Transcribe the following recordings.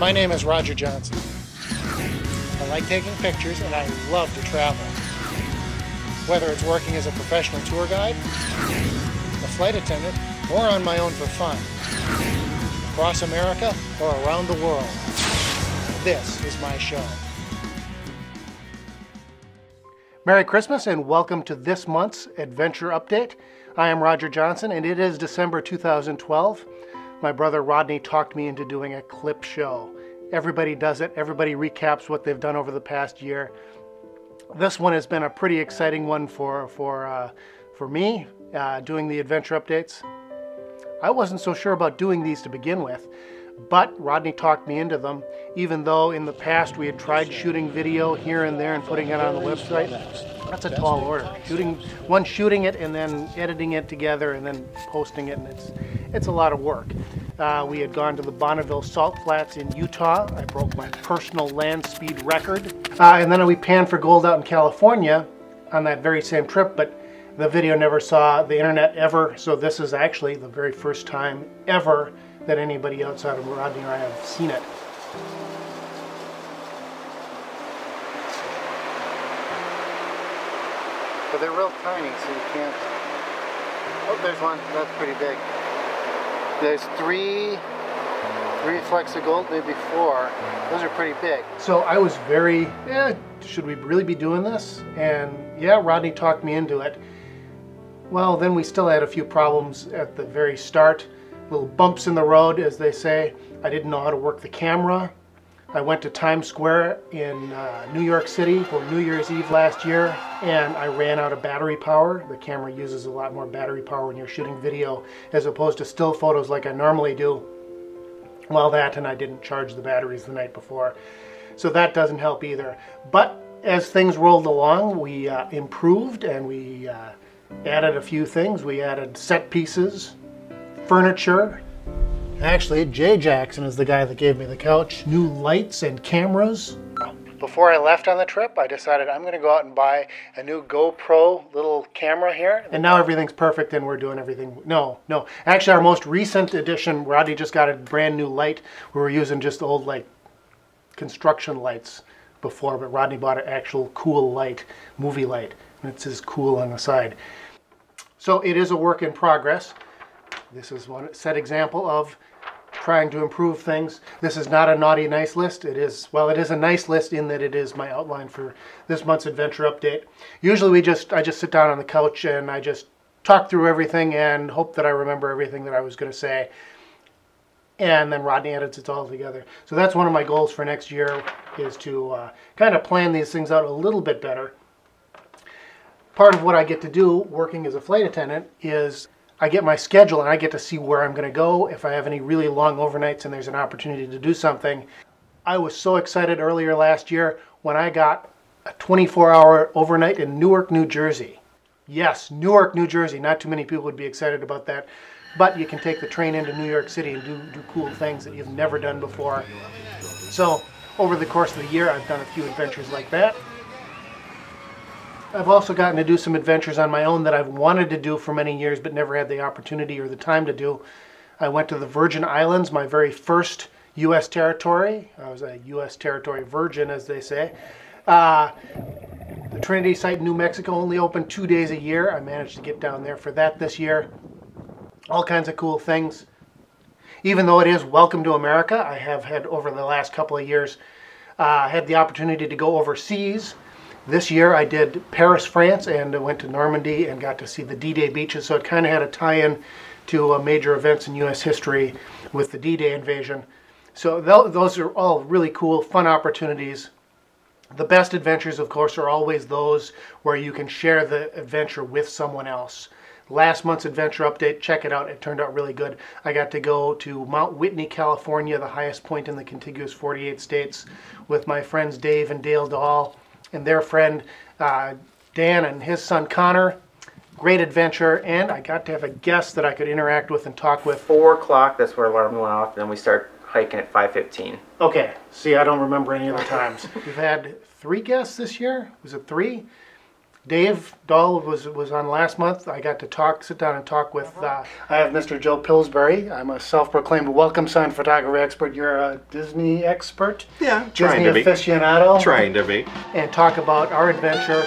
My name is Roger Johnson. I like taking pictures and I love to travel. Whether it's working as a professional tour guide, a flight attendant, or on my own for fun. Across America or around the world. This is my show. Merry Christmas and welcome to this month's Adventure Update. I am Roger Johnson and it is December 2012. My brother Rodney talked me into doing a clip show. Everybody does it. Everybody recaps what they've done over the past year. This one has been a pretty exciting one for me, doing the adventure updates. I wasn't so sure about doing these to begin with, but Rodney talked me into them, even though in the past we had tried shooting video here and there and putting it on the website. That's a tall order. Shooting it and then editing it together and then posting it, and it's a lot of work. We had gone to the Bonneville Salt Flats in Utah. I broke my personal land speed record. And then we panned for gold out in California on that very same trip, but the video never saw the internet ever, so this is actually the very first time ever that anybody outside of Rodney or I have seen it. But they're real tiny, so you can't... Oh, there's one. That's pretty big. There's three flecks of gold, maybe four. Those are pretty big. So I was very, should we really be doing this? And yeah, Rodney talked me into it. Well, then we still had a few problems at the very start. Little bumps in the road, as they say. I didn't know how to work the camera. I went to Times Square in New York City for New Year's Eve last year, and I ran out of battery power. The camera uses a lot more battery power when you're shooting video as opposed to still photos like I normally do. Well, that, and I didn't charge the batteries the night before. So that doesn't help either. But as things rolled along, we improved and we added a few things. We added set pieces, furniture. Actually, Jay Jackson is the guy that gave me the couch. New lights and cameras. Before I left on the trip, I decided I'm going to go out and buy a new GoPro little camera here. And now everything's perfect and we're doing everything. No. Actually, our most recent edition, Rodney just got a brand new light. We were using just old like construction lights before, but Rodney bought an actual cool light, movie light. And it says cool on the side. So it is a work in progress. This is one set example of trying to improve things. This is not a naughty nice list. It is, well, it is a nice list in that it is my outline for this month's adventure update. Usually I just sit down on the couch and I just talk through everything and hope that I remember everything that I was going to say. And then Rodney edits it all together. So that's one of my goals for next year, is to kind of plan these things out a little bit better. Part of what I get to do working as a flight attendant is I get my schedule and I get to see where I'm going to go. If I have any really long overnights and there's an opportunity to do something. I was so excited earlier last year when I got a 24-hour overnight in Newark, New Jersey. Yes, Newark, New Jersey. Not too many people would be excited about that. But you can take the train into New York City and do cool things that you've never done before. So over the course of the year, I've done a few adventures like that. I've also gotten to do some adventures on my own that I've wanted to do for many years but never had the opportunity or the time to do. I went to the Virgin Islands, my very first U.S. territory. I was a U.S. territory virgin, as they say. The Trinity site in New Mexico only open 2 days a year. I managed to get down there for that this year. All kinds of cool things. Even though it is Welcome to America, I have had over the last couple of years had the opportunity to go overseas. This year I did Paris, France, and I went to Normandy and got to see the D-Day beaches, so it kind of had a tie-in to major events in U.S. history with the D-Day invasion. So those are all really cool, fun opportunities. The best adventures, of course, are always those where you can share the adventure with someone else. Last month's adventure update, check it out. It turned out really good. I got to go to Mount Whitney, California, the highest point in the contiguous 48 states, with my friends Dave and Dale Dahl and their friend Dan and his son Connor. Great adventure, and I got to have a guest that I could interact with and talk with. 4 o'clock, that's where alarm went off, and then we start hiking at 5:15. Okay, see, I don't remember any other times. We've had 3 guests this year. Was it 3? Dave Dahl was on last month. I got to sit down and talk with, I have Mr. Joe Pillsbury. I'm a self-proclaimed welcome sign photography expert. You're a Disney expert? Yeah, trying Disney to be. aficionado? Trying to be. And talk about our adventure.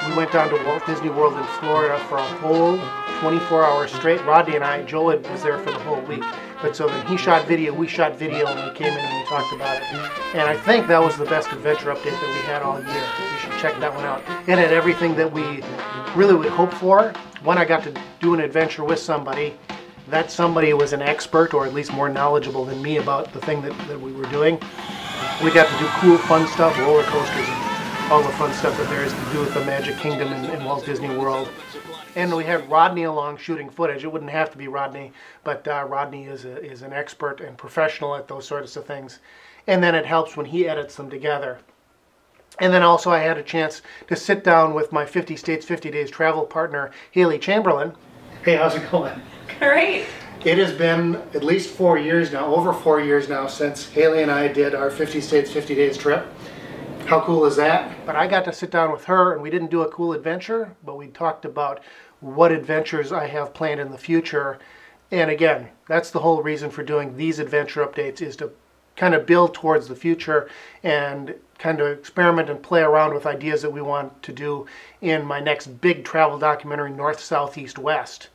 We went down to Walt Disney World in Florida for a whole 24 hours straight. Rodney and I, Joe was there for the whole week. But so then he shot video, we shot video, and we came in and we talked about it. And I think that was the best adventure update that we had all year. You should check that one out. It had everything that we really would hope for. One, I got to do an adventure with somebody. That somebody was an expert, or at least more knowledgeable than me about the thing that we were doing. We got to do cool, fun stuff, roller coasters, and all the fun stuff that there is to do with the Magic Kingdom in Walt Disney World. And we had Rodney along shooting footage. It wouldn't have to be Rodney, but Rodney is an expert and professional at those sorts of things. And then it helps when he edits them together. And then also I had a chance to sit down with my 50 States, 50 Days travel partner, Haley Chamberlain. Hey, how's it going? Great. It has been at least 4 years now, over 4 years now, since Haley and I did our 50 States, 50 Days trip. How cool is that? But I got to sit down with her, and we didn't do a cool adventure, but we talked about what adventures I have planned in the future. And again, that's the whole reason for doing these adventure updates, is to kind of build towards the future and kind of experiment and play around with ideas that we want to do in my next big travel documentary, North, South, East, West.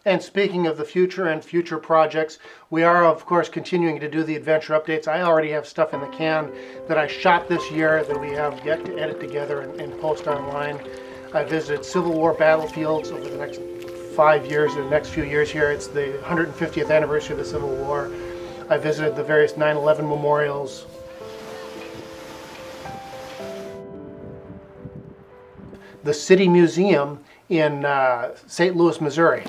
And speaking of the future and future projects, we are, of course, continuing to do the adventure updates. I already have stuff in the can that I shot this year that we have yet to edit together and post online. I visited Civil War battlefields over the next 5 years, the next few years here. It's the 150th anniversary of the Civil War. I visited the various 9/11 memorials. The City Museum in St. Louis, Missouri.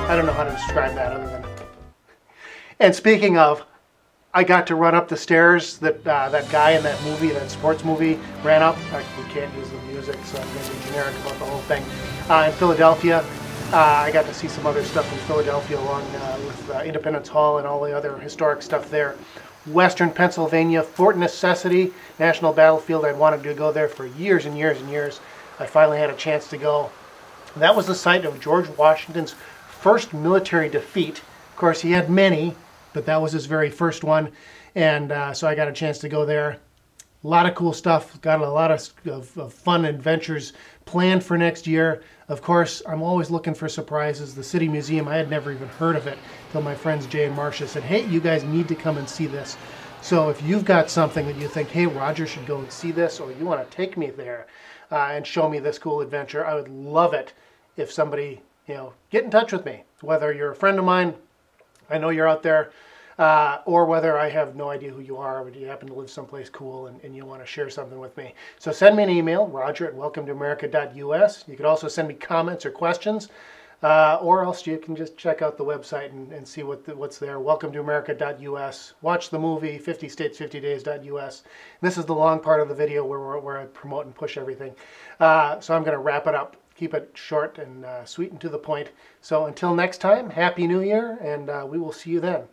I don't know how to describe that other than... And speaking of, I got to run up the stairs that that guy in that movie, that sports movie, ran up. We can't use the music, so I'm going to be generic about the whole thing. In Philadelphia, I got to see some other stuff in Philadelphia along with Independence Hall and all the other historic stuff there. Western Pennsylvania, Fort Necessity National Battlefield. I'd wanted to go there for years and years and years. I finally had a chance to go. That was the site of George Washington's first military defeat. Of course, he had many, but that was his very first one. And so I got a chance to go there. A lot of cool stuff. Got a lot of fun adventures planned for next year. Of course, I'm always looking for surprises. The City Museum, I had never even heard of it until my friends Jay and Marcia said, hey, you guys need to come and see this. So if you've got something that you think, hey, Roger should go and see this, or you want to take me there and show me this cool adventure, I would love it if somebody, get in touch with me. Whether you're a friend of mine, I know you're out there, or whether I have no idea who you are, but you happen to live someplace cool and you want to share something with me. So send me an email, roger@welcometoamerica.us. You could also send me comments or questions, or else you can just check out the website and see what's there, welcometoamerica.us. Watch the movie, 50states50days.us. This is the long part of the video where I promote and push everything. So I'm going to wrap it up. Keep it short and sweet and to the point. So until next time, Happy New Year, and we will see you then.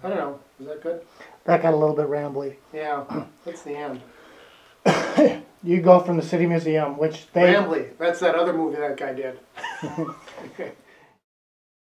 I don't know. Was that good? That got a little bit rambly. Yeah, that's the end. You go from the City Museum, which they... Rambly. That's that other movie that guy did. Okay.